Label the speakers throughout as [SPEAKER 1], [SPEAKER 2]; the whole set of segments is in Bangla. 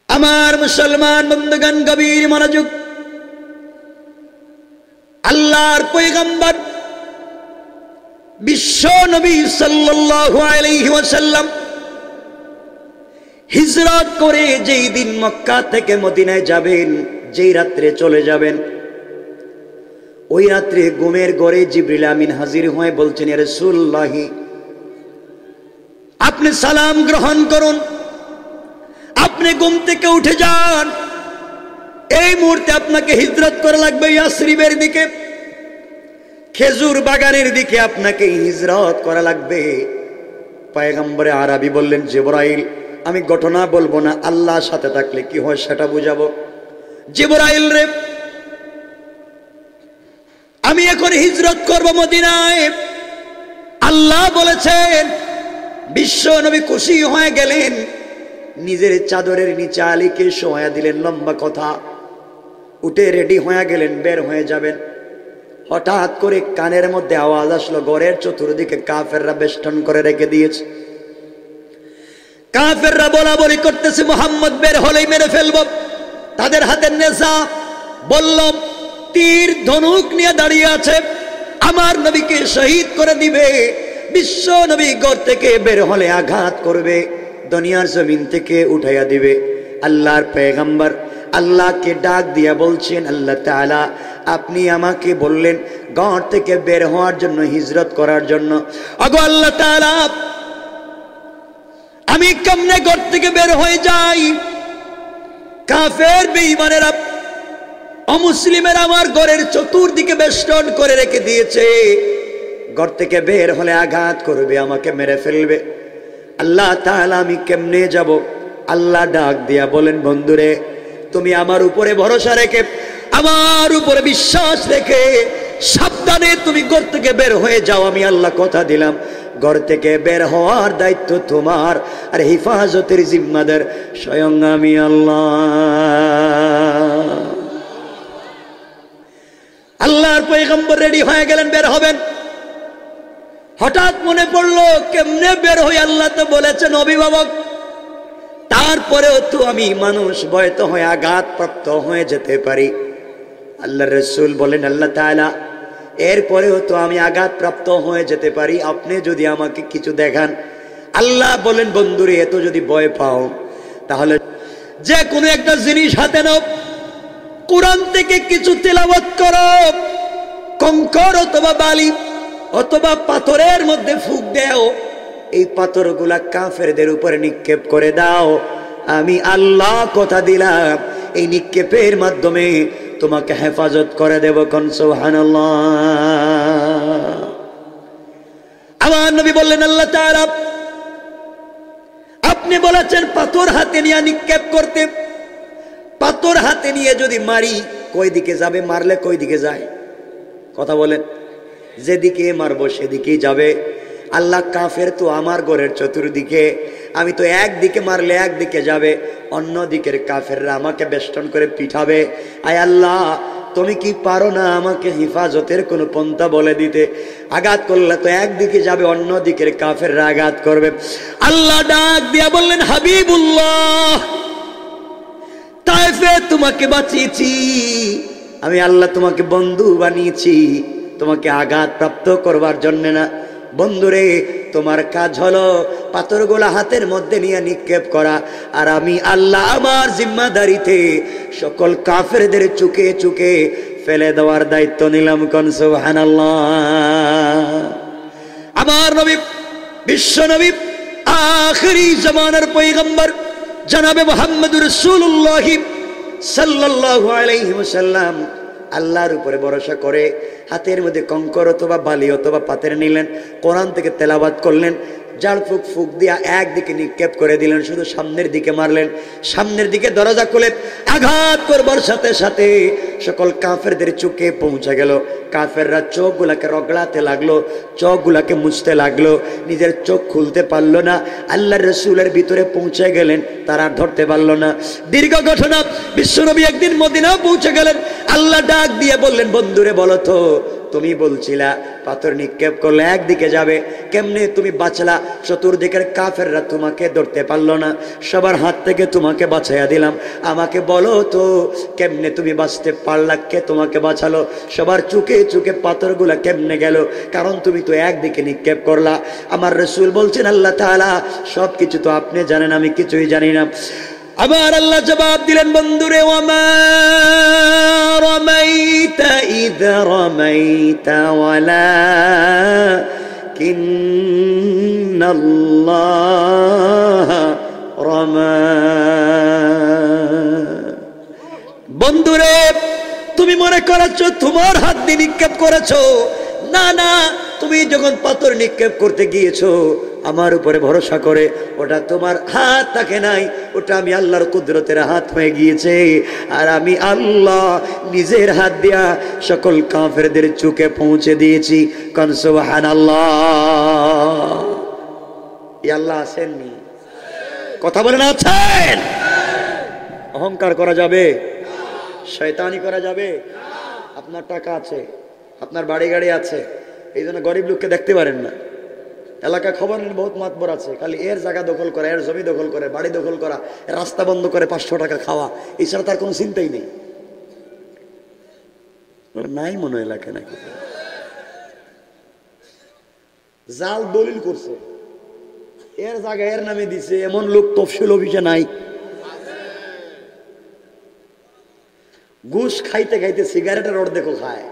[SPEAKER 1] আমার মুসলমান বন্ধুগণ, গভীর মনোযোগ। আল্লাহর পয়গম্বর বিশ্ব নবী সাল্লাল্লাহু আলাইহি ওয়াসাল্লাম হিজরত করে যেই দিন মক্কা থেকে মদিনায় যাবেন, যেই রাত্রে চলে যাবেন, ওই রাত্রে ঘুমের ঘরে জিবরিল আমিন হাজির হয়ে বলছেন, ইয়া রাসূলুল্লাহ, আপনি সালাম গ্রহণ করুন, আপনি ঘুম থেকে উঠে যান, এই মুহূর্তে আপনাকে হিজরত করা লাগবে ইয়াসরিবের দিকে, খেজুর বাগানের দিকে আপনাকে হিজরত করা লাগবে। পয়গম্বরে আরবি বললেন, জিবরাইল, আমি ঘটনা বলবো না, আল্লাহর সাথে থাকলে কি হয় সেটা বুঝাবো। জিবরাইল রে, আমি এখন হিজরত করব মদিনায়, আল্লাহ বলেছেন। বিশ্ব নবী খুশি হয়ে গেলেন, নিজের চাদরের নিচে আলীকে শোয়া দিলেন। লম্বা কথা, উঠে রেডি হয়ে গেলেন, বের হয়ে যাবেন। হঠাৎ করে কানের মধ্যে আওয়াজ আসলো, ঘরের চতুর্দিকে কাফেররা বেষ্টন করে রেখে দিয়েছে। কাফেররা বলা বলি করতেছে, মুহাম্মদ বের হলেই মেরে ফেলবো। তাদের হাতের নেশা বলল, তীর ধনুক নিয়ে দাঁড়িয়ে আছে, আমার নবীকে শহীদ করে দিবে। বিশ্ব নবী ঘর থেকে বের হলে আঘাত করবে, দুনিয়ার জমিন থেকে উঠাইয়া দিবে। আল্লাহর পয়গম্বর আল্লাহকে ডাক দিয়া বলছেন, আল্লাহ তাআলা, আপনি আমাকে বললেন ঘর থেকে বের হওয়ার জন্য, হিজরত করার জন্য। ওগো আল্লাহ তাআলা, আমি কেমনে ঘর থেকে বের হয়ে যাই? কাফের বেঈমানেরা, অমুসলিমেরা আমার ঘরের চতুর্দিকে বেষ্টন করে রেখে দিয়েছে, ঘর থেকে বের হলে আঘাত করবে, আমাকে মেরে ফেলবে। আল্লাহ তাআলা, আমি কেমনে যাব? আল্লাহ ডাক দিয়া বলেন, বন্ধুরে, তুমি আমার উপরে ভরসা রেখে, আমার উপরে বিশ্বাস রেখে সাবধানে তুমি ঘর থেকে বের হয়ে যাও। আমি আল্লাহ কথা দিলাম, ঘর থেকে বের হওয়ার দায়িত্ব তোমার, আর হেফাজতের জিম্মাদার স্বয়ং আমি আল্লাহ। আল্লাহর পয়গম্বর রেডি হয়ে গেলেন, বের হবেন। হঠাৎ মনে পড়লো, কেমনে বের হই? আল্লাহ তো বলেছেন অভিভাবক, তারপরেও তো আমি মানুষ, ভয়তো হয়ে আঘাতপ্রাপ্ত হয়ে যেতে পারি। আল্লাহ রসুল বলেন, আল্লাহ তাআলা, এরপরেও তো আমি আঘাতপ্রাপ্ত হয়ে যেতে পারি, আপনি যদি আমাকে কিছু দেখান। আল্লাহ বলেন, বন্ধুরে, এত যদি ভয় পাও, তাহলে যে কোনো একটা জিনিস হাতে নাও, কোরআন থেকে কিছু তিলাওয়াত করো, কঙ্কর অথবা বালি অথবা পাথরের মধ্যে ফুঁক দাও, এই পাথরগুলা কাফেরদের উপরে নিক্ষেপ করে দাও। আমি আল্লাহ কথা দিলাম, এই নিক্ষেপের মাধ্যমে তোমাকে হেফাজত করে দেব। কোন সুবহানাল্লাহ। আমার নবী বললেন, আল্লাহ তাআলা, আপনি বলেছেন পাথর হাতে নিয়ে নিক্ষেপ করতে। পাথর হাতে নিয়ে যদি মারি, কই দিকে যাবে? মারলে কই দিকে যায়? কথা বলেন। যেদিকে মারবো সেদিকেই যাবে। আল্লাহ, কাফের তো আমার ঘরের চতুর্দিকে, আমি তো একদিকে মারলে একদিকে যাবে, অন্য দিকের কাফেররা আমাকে বেষ্টন করে পিঠাবে। আয় আল্লাহ, তুমি কি পারো না আমাকে হেফাজতের কোনো পন্থা বলে দিতে? আঘাত করলে তো একদিকে যাবে, অন্য দিকের কাফেররা আঘাত করবে। আল্লাহ ডাক দিয়া বললেন, হাবিবুল্লাহ, তায়েফে তোমাকে বাঁচিয়েছি আমি, আল্লাহ তোমাকে বন্ধু বানিয়েছি, তোমাকে আঘাত প্রাপ্ত করবার জন্য না। বন্ধুরে, তোমার কাজ হলো পাথরগুলা হাতের মধ্যে নিয়ে নিক্ষেপ করা, আর আমি আল্লাহ আমার জিম্মাদারিতে সকল কাফেরদের চুকে চুকে ফেলে দেওয়ার দায়িত্ব নিলাম। কোন সুবহানাল্লাহ। আমার নবী, বিশ্ব নবী, আখিরি জামানার পয়গম্বর জনাবে মুহাম্মদুর রাসূলুল্লাহ সাল্লাল্লাহু আলাইহি ওয়াসাল্লাম আল্লাহর উপরে ভরসা করে হাতের মধ্যে কঙ্কর অথবা বালি অথবা পাথর নিলেন, কোরআন থেকে তেলাওয়াত করলেন, জাল ফুক ফুক দিয়া একদিকে নিক্ষেপ করে দিলেন, শুধু সামনের দিকে মারলেন। সামনের দিকে দরজা খুলে আঘাত করবার সাথে সাথে সকল কাফেরদের চোখে পৌঁছে গেল। কাফেররা চোখগুলাকে রগড়াতে লাগলো, চোখগুলাকে মুছতে লাগলো, নিজের চোখ খুলতে পারলো না। আল্লাহর রাসূলের ভিতরে পৌঁছে গেলেন, তারা ধরতে পারলো না। দীর্ঘ ঘটনা। বিশ্বনবী একদিন মদিনাও পৌঁছে গেলেন। আল্লাহ ডাক দিয়ে বললেন, বন্ধুরে বলো তো, তুমি বলছিলা পাথর নিক্ষেপ করলে একদিকে যাবে, কেমনে তুমি বাঁচলা? চতুর্দিকের কাফেররা তোমাকে ধরতে পারলো না, সবার হাত থেকে তোমাকে বাঁচাইয়া দিলাম। আমাকে বলো তো কেমনে তুমি বাঁচতে পারলা? কে তোমাকে বাঁচালো? সবার চুকে চুকে পাথরগুলা কেমনে গেল? কারণ তুমি তো একদিকে নিক্ষেপ করলা। আমার রাসূল বলছেন আল্লাহ তাআলা সব কিছু তো আপনি জানেন, আমি কিছুই জানি না। আবার আল্লাহ জবাব দিলেন, বন্ধুরে, ওয়ামা রামাইতা ইয রামাইতা ওয়ালাকিন্নাল্লাহ রামা। বন্ধুরে, তুমি মনে করেছো তোমার হাত দিয়ে নিক্ষেপ করেছো? না না, তুমি যখন পাথর নিক্ষেপ করতে গিয়েছো আমার উপরে ভরসা করে, ওটা তোমার হাত থাকে নাই, ওটা আমি আল্লাহর কুদরতের হাত হয়ে গিয়েছে। আর আমি আল্লাহ নিজের হাত দিয়া সকল কাফেরদের চুকে পৌঁছে দিয়েছি। কারণ সুবহানাল্লাহ, এই আল্লাহ আছেননি? কথা বলেন আছেন? অহংকার করা যাবে? শয়তানি করা যাবে? আপনার টাকা আছে, আপনার বাড়ি গাড়ি আছে, এই জন্য গরিব লোককে দেখতে পারেন না। এলাকা খবর নেন, বহুত মাতবর আছে, খালি এর জায়গা দখল করা, এর জমি দখল করে, বাড়ি দখল করা, রাস্তা বন্ধ করে 500 টাকা খাওয়া, এছাড়া তার কোনো চিন্তাই নেই। নাই মনে এলাকা নাকি জাল দলিল করছে, এর জায়গা এর নামে দিছে, এমন লোক তফসিল অফিসে নাই। ঘুষ খাইতে খাইতে সিগারেটের অর্ধেকও খায়।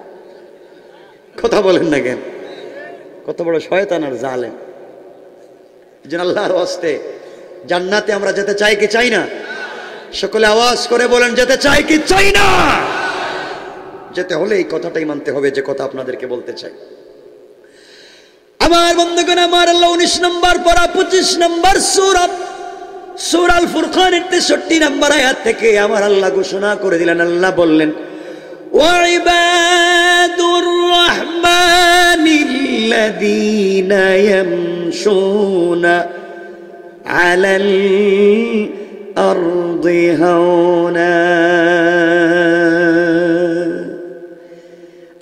[SPEAKER 1] কথা বলেন না কেন? কত বড় শয়তান আর জালেম। যেন আল্লাহর ওয়াস্তে জান্নাতে আমরা যেতে চাই কি চাই না? সকলে আওয়াজ করে বলেন, যেতে চাই কি চাই না? যেতে হলে এই কথাটাই মানতে হবে যে কথা আপনাদেরকে বলতে চাই। আমার বন্ধুগণ, আমার আল্লাহ 19 নম্বর পারা 25 নম্বর সূরা আল ফুরকানের 63 নম্বর আয়াত থেকে আমার আল্লাহ ঘোষণা করে দিলেন, আল্লাহ বললেন, وعباد الرحمن الذين يمشون على الأرض هونا।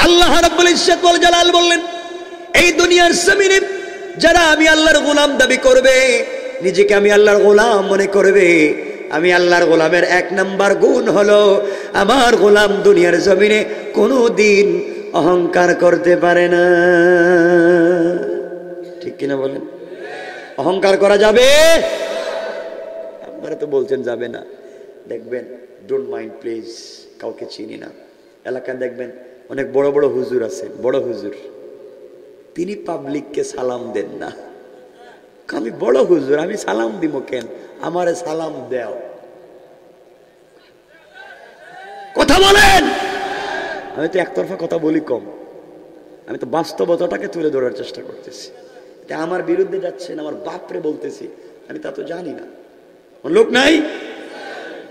[SPEAKER 1] আল্লাহ রাব্বুল ইজ্জত ওয়াল জালাল বললেন, এই দুনিয়ার জমিনে যারা আমি আল্লাহর গোলাম দাবি করবে, নিজেকে আমি আল্লাহর গোলাম মনে করবে, আমি আল্লাহর গোলামের 1 নাম্বার গুণ হলো আমার গোলাম দুনিয়ার জমিনে কোনোদিন অহংকার করতে পারে না। ঠিক কিনা বলেন? অহংকার করা যাবে? আপনারা তো বলছেন যাবে না। দেখবেন, ডোন্ট মাইন্ড প্লিজ, কাউকে চিনি না, এলাকায় দেখবেন অনেক বড় বড় হুজুর আছেন, বড় হুজুর, তিনি পাবলিককে সালাম দেন না। আমি বড় হুজুর, আমি সালাম দিব কেন? আমারে সালাম দেও। কথা বলেন। আমি তো একতরফা কথা বলি কম, আমি তো বাস্তবতাটাকে তুলে ধরার চেষ্টা করতেছি। এটা আমার বিরুদ্ধে যাচ্ছেন, আমার বাপরে বলতেছি, আমি তা তো জানি না। লোক নাই?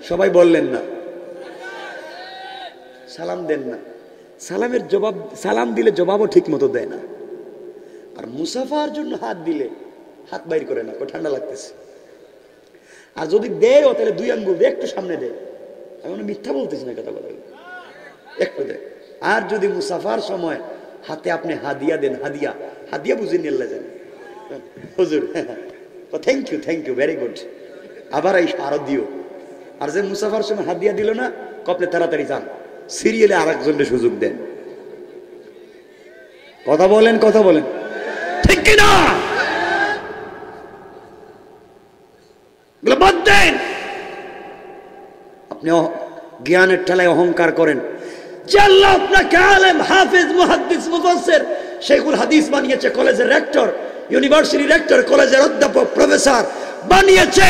[SPEAKER 1] সবাই বললেন না, সালাম দেন না। সালামের জবাব, সালাম দিলে জবাবও ঠিক মতো দেয় না। আর মুসাফার জন্য হাত দিলে হাত বাইর করে না, ঠান্ডা লাগতেছে। আর যদি দেয় তাহলে 2 আঙ্গুল দিয়ে একটু সামনে দেয়। আমি মিথ্যা বলতেছি না, কথা বলে একটু দেয়। আর যদি মুসাফার সময় হাতে আপনি হাদিয়া দেন, হাদিয়া হাদিয়া বুঝে নিয়ে যান, হুজুর থ্যাংক ইউ ভেরি গুড, আবার এই আরো দিও। আর যে মুসাফার সময় হাদিয়া দিল না, কপলে তাড়াতাড়ি যান, সিরিয়ালে আর একজনের সুযোগ দেন। কথা বলেন, কথা বলেন, ঠিক কিনা? আপনি জ্ঞানের ঠেলায় অহংকার করেন যে আল্লাহ আপনাকে আলেম, হাফেজ, মুহাদ্দিস, মুফাসসির, শেখুল হাদিস বানিয়েছে, কলেজের রেক্টর, ইউনিভার্সিটি রেক্টর, কলেজের অধ্যাপক, প্রফেসর বানিয়েছে।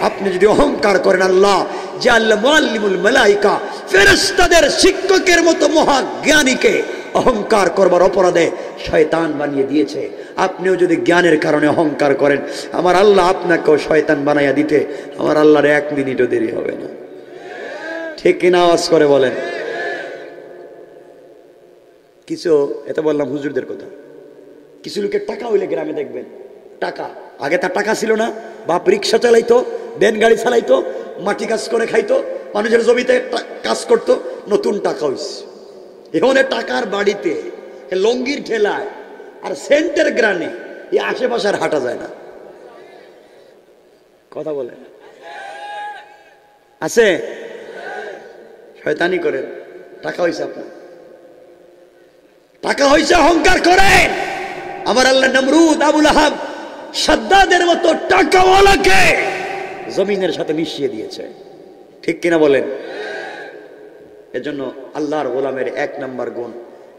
[SPEAKER 1] আপনি যদি অহংকার করেন, আল্লাহ যে আল্লাহ মুআল্লিমুল মালাইকা, ফেরেশতাদের শিক্ষকের মতো মহাজ্ঞানীকে অহংকার করবার অপরাধে শয়তান বানিয়ে দিয়েছে, আপনিও যদি জ্ঞানের কারণে অহংকার করেন, আমার আল্লাহ আপনাকেও শয়তান বানাইয়া দিতে আমার আল্লাহর 1 মিনিটও দেরি হবে না। ঠিক কিনা? আওয়াজ করে বলেন। কিছু, এটা বললাম হুজুরদের কথা, কিছু লোকের টাকা হইলে গ্রামে দেখবেন, টাকা, আগে তার টাকা ছিল না, বাপ রিক্সা চালাইতো, ভ্যান গাড়ি চালাইতো, মাটি কাজ করে খাইতো, মানুষের জমিতে কাজ করতো, নতুন টাকা হইছে। এখন টাকার বাড়িতে লঙ্গির ঠেলায় আর সেন্টের গ্রানে এই আশেপাশে আর হাঁটা যায় না। কথা বলে আছে? শয়তানি করেন, টাকা হয়েছে আপনার, টাকা হয়েছে অহংকার করেন। আমার আল্লাহ নমরুদ, আবুল আহাব, সাদ্দাদের মতো টাকাওয়ালাকে জমিনের সাথে মিশিয়ে দিয়েছে, ঠিক কিনা বলেন? এজন্য আল্লাহর গোলামের 1 নম্বর গুণ,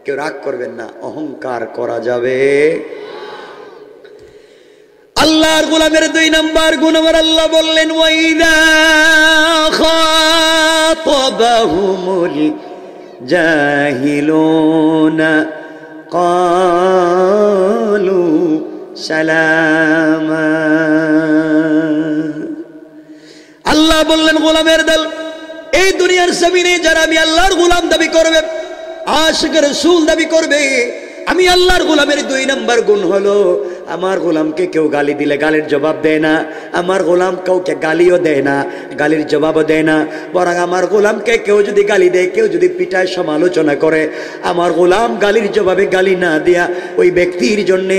[SPEAKER 1] কেউ রাগ করবেন না, অহংকার করা যাবে। আল্লাহর গোলামের 2 নম্বর গুণ আমার আল্লাহ বললেন, ওয়াইদা খাতাবাহুমুল জাহিলুনা ক্বালু সালামা। আল্লাহ বললেন, গোলামের দল, এই দুনিয়ার জমিনে যারা আমি আল্লাহর গোলাম দাবি করবে, আশিক রাসূল দাবি করবে, আমি আল্লাহর গোলামের 2 নম্বর গুণ হলো, আমার গোলামকে কেউ গালি দিলে গালির জবাব দেয় না, আমার গোলাম কাউকে গালিও দেয় না, গালির জবাবও দেয় না, বরং আমার গোলামকে কেউ যদি গালি দেয়, কেউ যদি পিটায় সমালোচনা করে, আমার গোলাম গালির জবাবে গালি না দিয়া ওই ব্যক্তির জন্য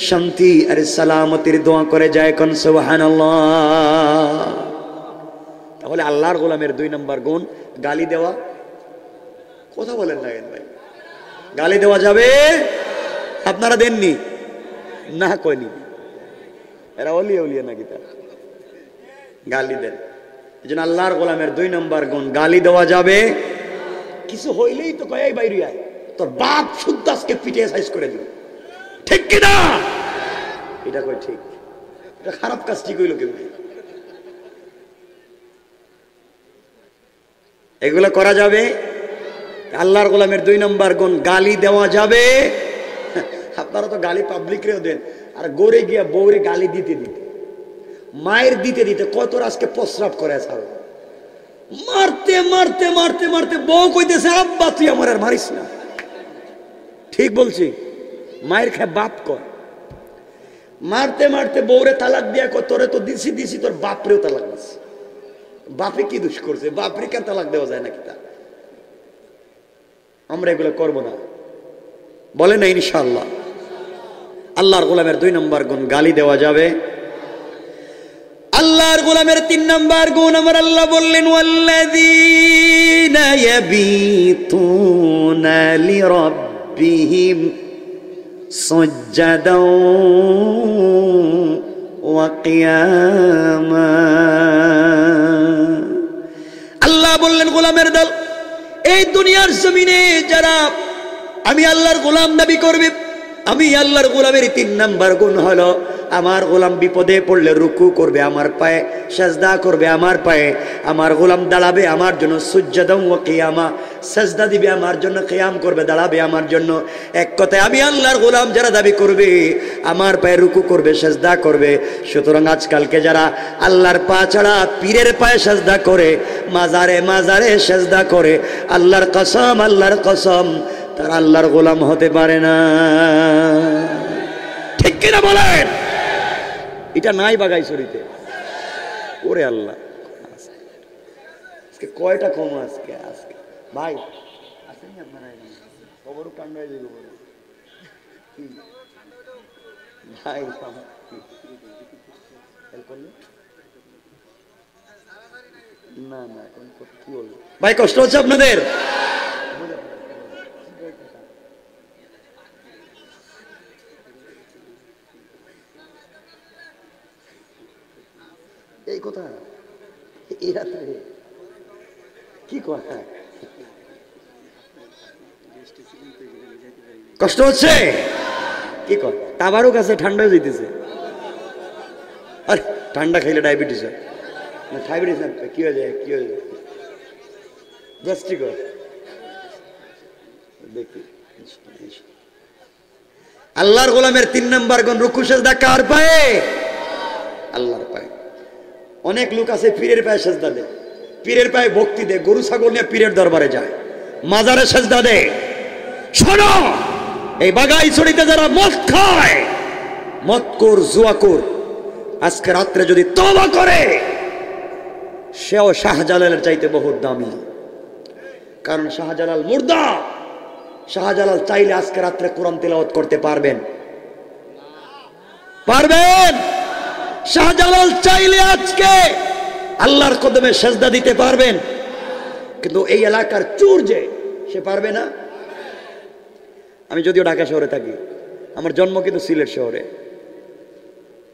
[SPEAKER 1] শান্তি আর সালামতির দোয়া করে যায়। কোন সুবহানাল্লাহ। তাহলে আল্লাহর গোলামের 2 নম্বর গুণ গালি দেওয়া। কথা বলেন না ভাই, গালি দেওয়া যাবে? আপনারা দেননি না? কইনি, এরা ওলিয়া উলিয়া নাকি তারা গালি দেন। এই জন্য আল্লাহর গোলামের 2 নম্বর গুণ, গালি দেওয়া যাবে। কিছু হইলেই তো কয়, এই বাইরে আয়, তোর বাপ শুদ্ধ আজকে পিঠে সাইজ করে দিল, ঠিক কিনা? এটা কই ঠিক? এটা খারাপ কাজ ঠিক হইল কেউ? এগুলো করা যাবে? আল্লাহর গোলামের 2 নম্বর গুণ, গালি দেওয়া যাবে। আপনারা তো গালি পাবলিকরেও দেন, আর গড়ে গিয়া বউরে গালি দিতে দিতে, মায়ের দিতে দিতে কত আজকে প্রস্রাব করে ছাড়ো, মারতে মারতে মারতে মারতে বউ কইতেছে, আব্বা তুই আমার আর মারিস না। ঠিক বলছি? মায়ের খায় বাপ কর, মারতে মারতে বউরে তালাক দিয়া কর, তোরে তো দিছি দিছি, তোর বাপরেও তালাক দিছি। বাপে কি দোষ করছে? বাপরে কেন তালাক দেওয়া যায় নাকি? তা আমরা এগুলো করবো না, বলে না ইনশাআল্লাহ। আল্লাহর গোলামের 2 নম্বর গুণ, গালি দেওয়া যাবে। আল্লাহর গোলামের 3 নম্বর গুণ আমার আল্লাহ বললেন, ওয়াল্লাযীনা ইয়াবিতুনা লিরাব্বিহিম সুজদাও ওয়া কিয়ামা। আল্লাহ বললেন, গোলামের দল, এই দুনিয়ার জমিনে যারা আমি আল্লাহর গোলাম দাবি করবে, আমি আল্লাহর গোলামের 3 নম্বর গুণ হলো, আমার গোলাম বিপদে পড়লে রুকু করবে আমার পায়ে, সাজদা করবে আমার পায়ে, আমার গোলাম দাঁড়াবে আমার জন্য, সুজদাও ওয়া কিয়ামা, সাজদা দিবে আমার জন্য, কিয়াম করবে, দাঁড়াবে আমার জন্য। এক কথায় আমি আল্লাহর গোলাম যারা দাবি করবে, আমার পায়ে রুকু করবে, সাজদা করবে। সুতরাং আজকালকে যারা আল্লাহর পা ছাড়া পীরের পায়ে সাজদা করে, মাজারে মাজারে সাজদা করে, আল্লাহর কসম, আল্লাহর কসম, তারা আল্লাহর গোলাম হতে পারে না। ঠিক কিনা বলেন? এটা নাই বাগাইছড়িতে? ওরে আল্লাহ, আজকে কয়টা কম আজকে? আজকে ভাই আসেনি আপনারা? খবর কাণ্ড হয়ে যাবে ভাই। না না, কি বলবো ভাই, কষ্ট হচ্ছে আপনাদের? এই কথা এই রাত্রে কি কথা? কষ্ট হচ্ছে? কি কর, তাবারও কাছে ঠান্ডা হয়ে যেতেছে। আরে ঠান্ডা খাইলে ডায়াবেটিস হয় না? ডায়াবেটিস না, কি হয়ে যায়? কি হয়ে যায়? গ্যাস্ট্রিক হয়। দেখি আল্লাহর গোলামের 3 নম্বর গুণ, রুকু সাজদা কার পায়ে? আল্লাহর পায়ে। অনেক লোক আছে পীরের পায়ে সাজদা দেয়, পীরের পায়ে ভক্তি দেয়, গরু ছাগল নিয়ে পীরের দরবারে যায়, মাজারে সাজদা দেয়। শোনো, এই বাগাইছড়িতে যারা মদ খায়, মদখোর, জুয়াখোর, আজকে রাত্রে যদি তওবা করে, সেও শাহজালালের চাইতে বহুত দামি। কারণ শাহজালাল মুর্দা, শাহজালাল চাইলে আজকে রাত্রে কোরআন তেলাওয়াত করতে পারবেন? পারবেন? শাহজালাল চাইলে আজকে আল্লাহর কদমে সেজদা দিতে পারবেন? কিন্তু এই এলাকার চোর যে, সে পারবে না। আমি যদিও ঢাকা শহরে থাকি, আমার জন্ম কিন্তু সিলেট শহরে।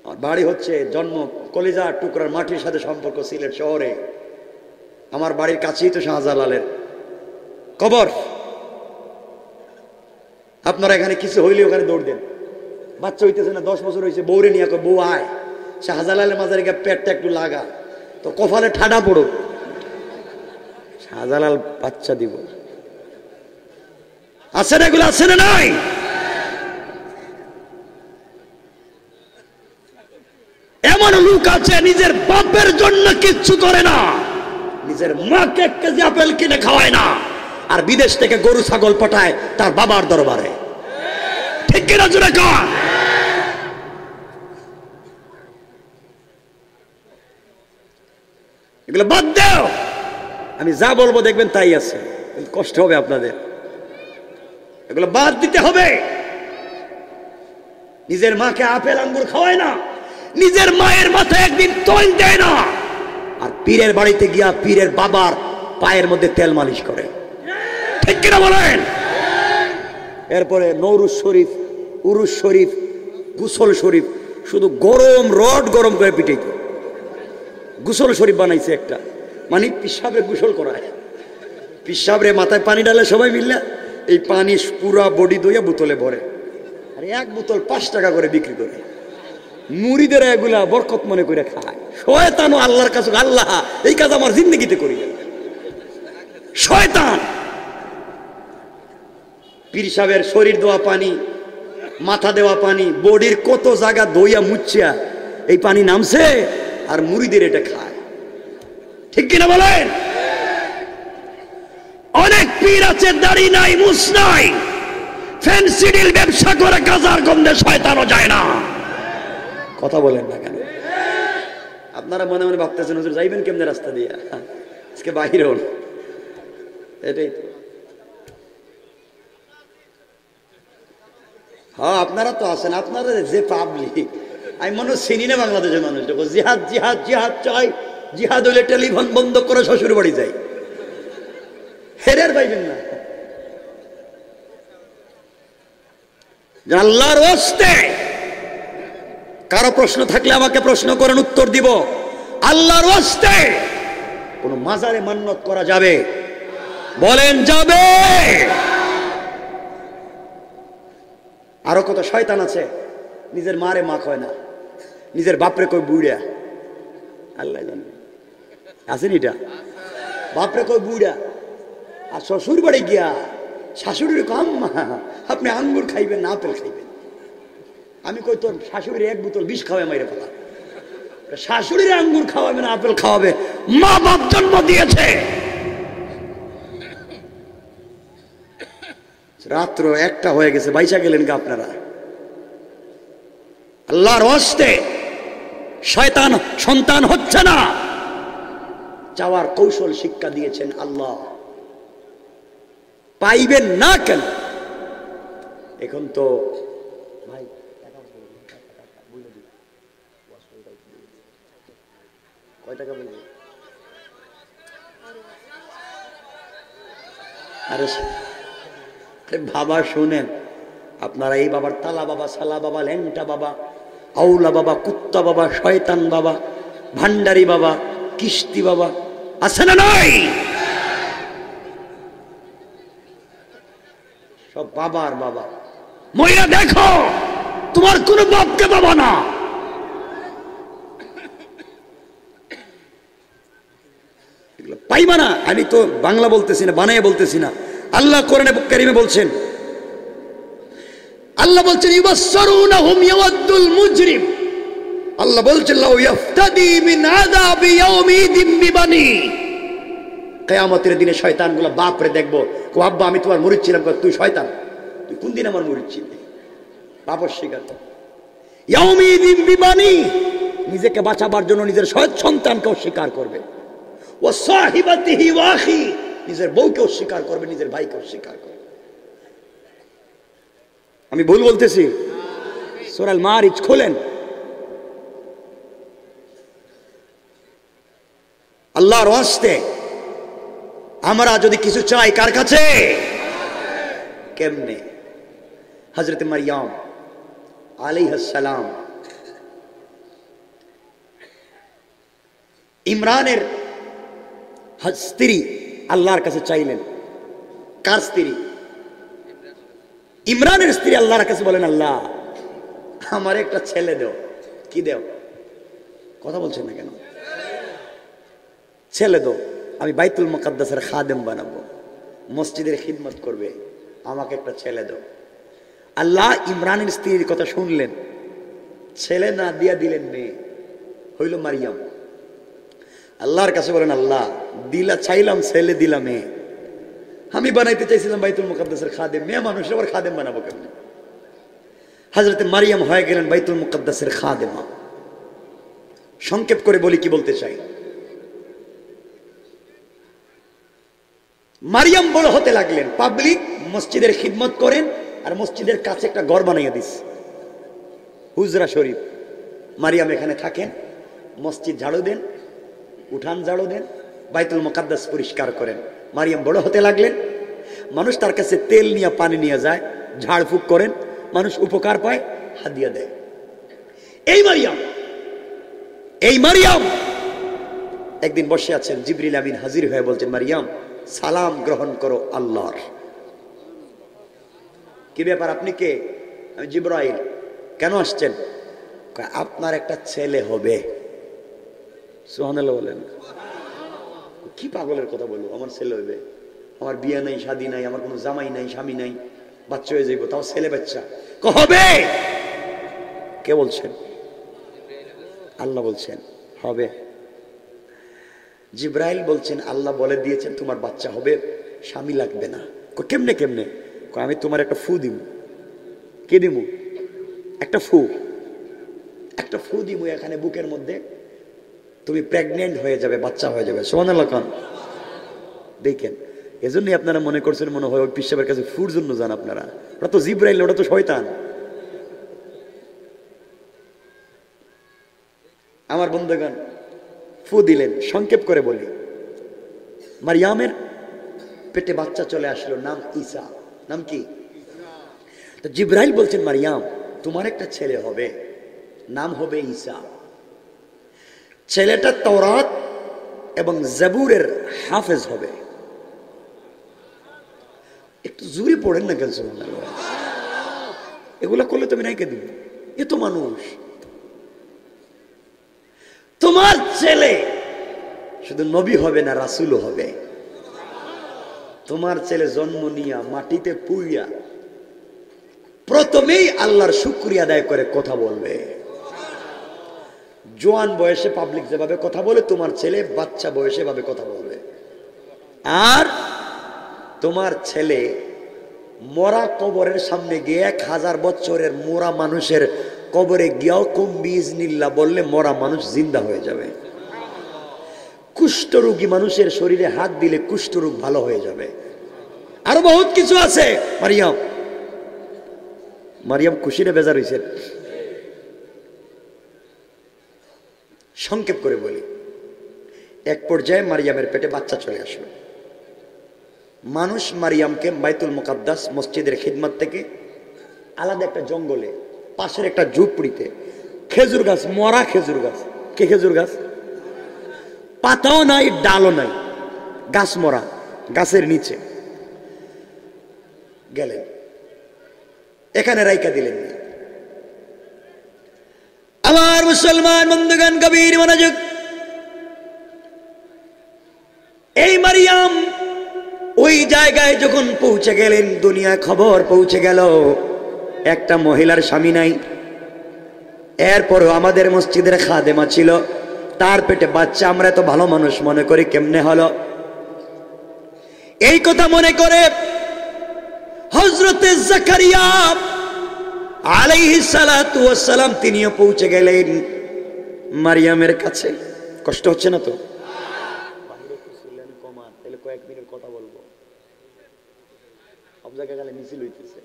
[SPEAKER 1] আমার বাড়ি হচ্ছে জন্ম কলিজা টুকরার মাটির সাথে সম্পর্ক সিলেট শহরে। আমার বাড়ির কাছেই তো শাহজালালের কবর। আপনারা এখানে কিছু হইলে ওখানে দৌড় দেন। বাচ্চা হইতেছে না, 10 বছর হয়েছে, বউরে নিয়ে বউ আয় শাহজালালের মাজারে গিয়ে পেটটা একটু লাগা, তো কপালে ঠাডা পড়ো, শাহজালাল বাচ্চা দিব। আছে না এগুলো? আছে না নাই? এমন লোক আছে নিজের বাপের জন্য কিচ্ছু করে না, নিজের মাকে 1 কেজি আপেল কিনে খাওয়ায় না, আর বিদেশ থেকে গরু ছাগল পাঠায় তার বাবার দরবারে। ঠিক কিনা জোরে কর? এগুলো বাদ দাও। আমি যা বলবো দেখবেন তাই আছে, কষ্ট হবে আপনাদের। এগুলো বাদ দিতে হবে। নিজের মাকে আপেল আঙ্গুর খাওয়ায় না, নিজের মায়ের মাথায় একদিন তৈল দেয় না, আর পীরের বাড়িতে গিয়া পীরের বাবার পায়ের মধ্যে তেল মালিশ করে। ঠিক কিনা বলেন? এরপরে নৌরুজ শরীফ, উরুজ শরীফ, গুসল শরীফ, শুধু গরম রড গরম করে পিটাইত। গুসল শরীফ বানাইছে একটা, মানে পিসাবে গুসল করায়। পিসাবরে মাথায় পানি ডালে সবাই মিললে এই পানি পুরা বডি দইয়া বোতলে ভরে, আর 1 বোতল 5 টাকা করে বিক্রি করে। মুড়িদের এগুলা বরকত মনে করে খায়। শয়তান ও আল্লাহর কাছে, আল্লাহ এই কাজ আমার জিন্দগিতে করি না। শয়তান। পীর সাহেবের শরীর দেওয়া পানি, মাথা দেওয়া পানি, বডির কত জায়গা দইয়া মুচ্ছিয়া এই পানি নামছে, আর মুড়িদের এটা খায়। ঠিক কিনা বলেন? অনেক পীর আছে দাড়ি নাই, মুছ নাই, ফেন্সিডিল ব্যবসা করে গাজার গন্ধে শয়তানও যায় না। কথা বলেন না কেন? আপনারা মনে মনে ভাবতেছেন হুজুর যাইবেন কেমনে রাস্তা দিয়ে, আজকে বাহির হন। এটাই তো। হ্যাঁ, আপনারা তো আছেন, আপনারা যে পাবলিক, আমি মনে চিনি না বাংলাদেশের মানুষ। জিহাদ জিহাদ জিহাদ চাই, জিহাদ হইলে টেলিফোন বন্ধ করে শ্বশুর বাড়ি যাই, হেরের পাইবেন না। আল্লাহর ওয়াস্তে কারো প্রশ্ন থাকলে আমাকে প্রশ্ন করেন, উত্তর দিব। আল্লাহর ওয়াস্তে কোন মাজারে মান্নত করা যাবে? বলেন যাবে? আরো কত শয়তান আছে, নিজের মারে মা কয় না, নিজের বাপরে কই বুড়া। আল্লাহ জানে, আছেন এটা? বাপরে কই বুড়া, আর শ্বশুর বাড়ি গিয়া শাশুড়ির কম, আপনি আঙ্গুর খাইবেন না আপেল খাইবেন। আমি কই তোর শাশুড়ি 1 বোতল বিষ খাওয়াবে মাইরে ফেলা। শাশুড়ির আঙ্গুর খাওয়াবে না আপেল খাওয়াবে? মা বাপ জন্ম দিয়েছে। রাত্র 1টা হয়ে গেছে, বাইচা গেলেন কে আপনারা? আল্লাহর ওয়াস্তে শয়তান সন্তান হচ্ছে না, যাওয়ার কৌশল শিক্ষা দিয়েছেন আল্লাহ। পাইবেন না কেন? এখন তো ভাই কয় টাকা বলবে? আরে বাবা শুনেন, আপনারা এই বাবার তালা বাবা, সালা বাবা, ল্যাংটা বাবা, আউলা বাবা, কুত্তা বাবা, শয়তান বাবা, ভান্ডারি বাবা, কিস্তি বাবা আছে না নাই? সব বাবার বাবা। মহিলা দেখো, তোমার কোন বাপকে বাবা না। পাইবা না। আমি তো বাংলা বলতেছি না, বানাইয়া বলতেছি না। আল্লাহ কোরআনে কারীমে বলছেন, আল্লাহ বলছেন ইউবাসসিরুনাহুম ইয়াওয়াদ্দুল মুজরিম। আল্লাহ বলছেন লাউ ইফতাদি মিন আযাবি ইয়াউমিদিন বিবানি। কিয়ামতের দিনে শয়তানগুলো বাপরে দেখবো, কো আব্বা আমি তোমার মুরিদ ছিলাম। তুই শয়তান, তুই কোন দিন আমার মুরিদ ছিলি? বাপ অস্বীকার। ইয়াউমিদিন বিবানি, নিজেকে বাঁচাবার জন্য নিজের সন্তানকে অস্বীকার করবে। ওয়া সাহিবাতিহি ওয়া আখি, নিজের বউকে অস্বীকার করবে, নিজের ভাইকে অস্বীকার করবে। আমি ভুল বলতেছি? সূরা আল মারিজ খোলেন। আল্লাহর ওয়াস্তে আমরা যদি কিছু চাই কার কাছে? কেমনে? হযরত মারইয়াম আলাইহিস সালাম ইমরানের স্ত্রী আল্লাহর কাছে চাইলেন। কার স্ত্রী? ইমরানের স্ত্রী আল্লাহর কাছে বলেন, আল্লাহ আমার একটা ছেলে দাও। কি দাও? কথা বলছেন না কেন? ছেলে দাও, আমি বাইতুল মুকাদ্দাসের খাদেম বানাবো, মসজিদের খিদমত করবে, আমাকে একটা ছেলে দাও। আল্লাহ ইমরানের স্ত্রীর কথা শুনলেন, ছেলে না দিয়া দিলেন মেয়ে, হইল মারিয়াম। আল্লাহর কাছে বলেন, আল্লাহ দিলা চাইলাম ছেলে, দিলা মেয়ে। আমি বানাইতে চাইছিলাম বাইতুল মুকাদ্দাসের খাদেম, মেয়ে মানুষ আবার খাদেম বানাবো কেমনে? হযরতে মারিয়াম হয়ে গেলেন বাইতুল মুকাদ্দাসের খাদেমা। সংক্ষেপ করে বলি, কি বলতে চাই? মারিয়াম বড় হতে লাগলেন, পাবলিক মসজিদের খিদমত করেন, আর মসজিদের কাছে একটা ঘর বানাইয়া দিস, হুজরা শরীফ। মারিয়াম এখানে থাকেন, মসজিদ ঝাড়ু দেন, উঠান ঝাড়ু দেন, বাইতুল মুকাদ্দাস পরিষ্কার করেন। মারিয়াম বড় হতে লাগলেন, মানুষ তার কাছে তেল নিয়ে পানি নিয়ে যায়, ঝাড়ফুঁক করেন, মানুষ উপকার পায়, হাদিয়া দেয়। এই মারিয়াম একদিন বসে আছেন, জিবরিল আমিন হাজির হয়ে বলছেন, মারিয়াম সালাম গ্রহণ করো আল্লাহর। কি ব্যাপার, আপনি কে? আমি জিবরাইল। কেন আসছেন? আপনার একটা ছেলে হবে। সুবহানাল্লাহ বলেন। কি পাগলের কথা বলবো, আমার ছেলে হবে? আমার বিয়ে নাই, শাদী নাই, আমার কোনো জামাই নাই, স্বামী নাই, বাচ্চা হয়ে যাইব, তাও ছেলে বাচ্চা হবে? কে বলছেন? আল্লাহ বলছেন হবে। জিবরাইল বলছেন, আল্লাহ বলে দিয়েছেন তোমার বাচ্চা হবে, স্বামী লাগবে না। কেমনে কেমনে? আমি তোমার একটা ফু দিব। কে দিব? একটা ফু দিব এখানে বুকের মধ্যে, তুমি প্রেগনেন্ট হয়ে যাবে, বাচ্চা হয়ে যাবে। সুবহানাল্লাহ খান। দেখেন, এজন্যই আপনারা মনে করছেন মনে হয় ওই পিসাবের কাছে ফুর জন্য যান আপনারা। ওটা তো জিবরাইল, ওটা তো শয়তান। আমার বন্ধুগণ, ফু দিলেন। সংক্ষেপ করে বলি, মারিয়ামের পেটে বাচ্চা চলে আসলো, নাম ঈসা। নাম কি? তো জিবরাইল বলছেন, মারিয়াম তোমার একটা ছেলে হবে, নাম হবে ঈসা। ছেলেটা তাওরাত এবং জাবুরের হাফেজ হবে। একটু জোরে পড়েন না কেন? এগুলা করলে তুমি নাইকে দিবে, এ তো মানুষ। তোমার ছেলে শুধু নবী হবে না, রাসূলও হবে। তোমার ছেলে জন্ম নিয়া মাটিতে পুইয়া প্রথমেই আল্লাহর শুকরিয়া আদায় করে কথা বলবে। জোয়ান বয়সে পাবলিক যেভাবে কথা বলে, তোমার ছেলে বাচ্চা বয়সে ভাবে কথা বলবে। আর তোমার ছেলে মরা কবরের সামনে গিয়ে 1000 বছরের মরা মানুষের কবরে গিয়াও কুম বিইজনিল্লাহ বললে মরা মানুষ জিন্দা হয়ে যাবে। কুষ্ঠরোগী মানুষের শরীরে হাত দিলে কুষ্ঠরোগ ভালো হয়ে যাবে। আরো বহুত কিছু আছে। মারিয়াম খুশিরে বেজার হয়েছে। সংক্ষেপ করে বলি, এক পর্যায়ে মারিয়ামের পেটে বাচ্চা চলে আসলো। মানুষ মারিয়ামকে বাইতুল মুকাদ্দাস মসজিদের খিদমত থেকে আলাদা একটা জঙ্গলে, পাশের একটা ঝুপড়িতে, খেজুর গাছ, মরা খেজুর গাছ। কে খেজুর গাছ? পাতাও নাই, ডালও নাই, গাছ মরা, গাছের নিচে গেলেন, এখানে রাইকা দিলেন। আমার মুসলমান বন্ধুগণ, গভীর মনোযোগ। এই মারিয়াম ওই জায়গায় যখন পৌঁছে গেলেন, দুনিয়া খবর পৌঁছে গেল একটা মহিলার স্বামী নাই। এরপরও আমাদের মসজিদের খাদেমা ছিল, তার পেটে বাচ্চা। আমরা এত ভালো মানুষ মনে করি, কেমনে হলো? এই কথা মনে করে হযরতে জাকারিয়া আলাইহিস সালাতু ওয়াস সালাম তিনিও পৌঁছে গেলেন মারিয়ামের কাছে। কষ্ট হচ্ছে না তো? কয়েক মিনিট কথা বলবো, সব জায়গায় গেলে মিছিল হইতেছে।